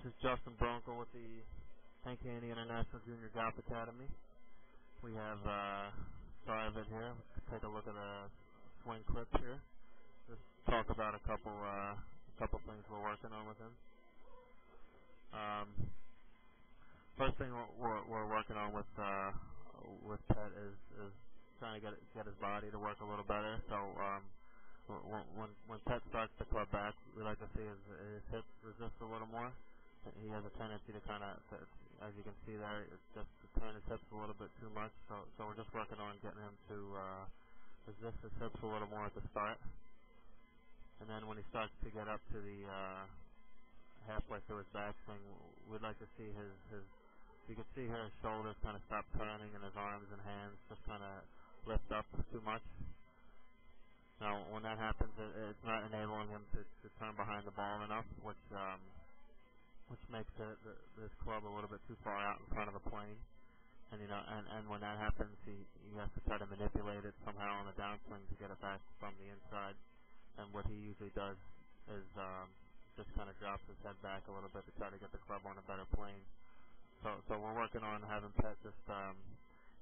This is Justin Bronco with the Hank Haney International Junior Golf Academy. We have Private here. Let's take a look at the swing clips here. Just talk about a couple things we're working on with him. First thing we're working on with Pet is trying to get his body to work a little better. So when Pet starts the club back, we like to see his hips resist a little more. He has a tendency to kind of, as you can see there, just to turn his hips a little bit too much. So we're just working on getting him to resist his hips a little more at the start. And then when he starts to get up to the halfway through his backswing, we'd like to see you can see here his shoulders kind of stop turning and his arms and hands just kind of lift up too much. Now, when that happens, it's not enabling him to turn behind the ball enough, which makes this club a little bit too far out in front of the plane. And and when that happens, he has to try to manipulate it somehow on the downswing to get it back from the inside. And what he usually does is just kind of drops his head back a little bit to try to get the club on a better plane. So we're working on having Pet just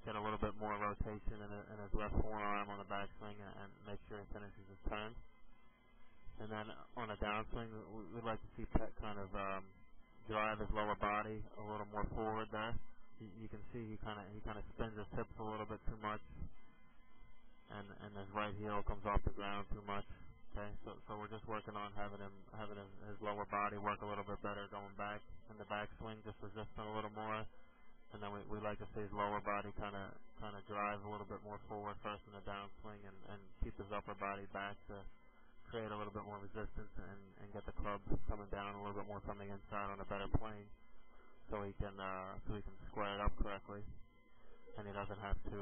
get a little bit more rotation in his left forearm on the backswing and make sure he finishes his turn. And then on a downswing, we'd like to see Pet kind of drive his lower body a little more forward there. You can see he kind of spins his hips a little bit too much, and his right heel comes off the ground too much. Okay, so we're just working on having his lower body work a little bit better going back in the backswing, just resisting a little more. And then we like to see his lower body kind of drive a little bit more forward first in the downswing and keep his upper body back to create a little bit more resistance and get the club coming down a little bit more from the inside on a better plane, so he can square it up correctly, and he doesn't have to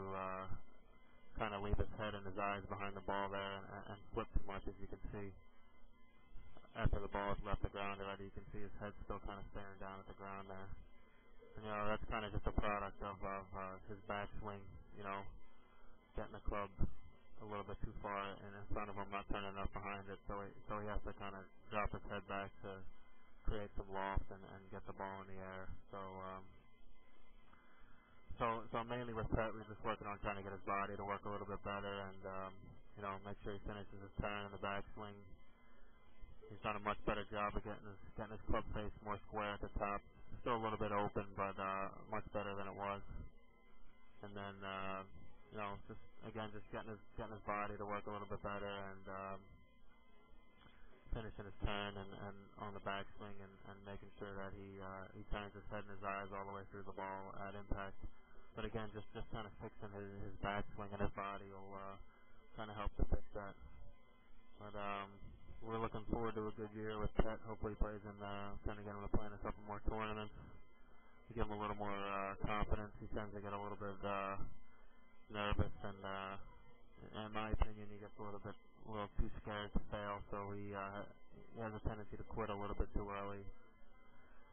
kind of leave his head and his eyes behind the ball there and flip too much. As you can see, after the ball has left the ground already, you can see his head still kind of staring down at the ground there. And that's kind of just a product of his backswing, getting the club a little bit too far and in front of him, not turning enough behind it, so he has to kind of drop his head back to create some loft and get the ball in the air. So mainly with Pet, we're just working on trying to get his body to work a little bit better and make sure he finishes his turn in the backswing. He's done a much better job of getting his club face more square at the top. Still a little bit open, but much better than it was. And then just getting his body to work a little bit better and finishing his turn and on the backswing and making sure that he turns his head and his eyes all the way through the ball at impact. But again, just kind of fixing his backswing and his body will kind of help to fix that. But we're looking forward to a good year with Pet. Hopefully he plays in kind of get him to play in a couple more tournaments to give him a little more confidence. He tends to get a little bit nervous, and in my opinion, he gets a little too scared to fail, so he has a tendency to quit a little bit too early.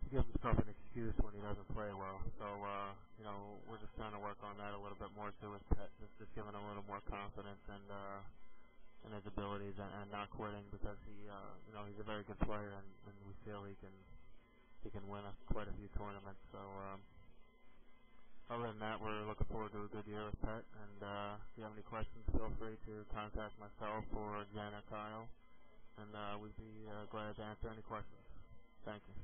He gives himself an excuse when he doesn't play well. So we're just trying to work on that a little bit more too with Pet, just giving him a little more confidence and his abilities and not quitting, because he's a very good player and we feel he can win quite a few tournaments. So other than that, we're looking forward to a good year with Pet, and if you have any questions, feel free to contact myself or Jen or Kyle, and we'd be glad to answer any questions. Thank you.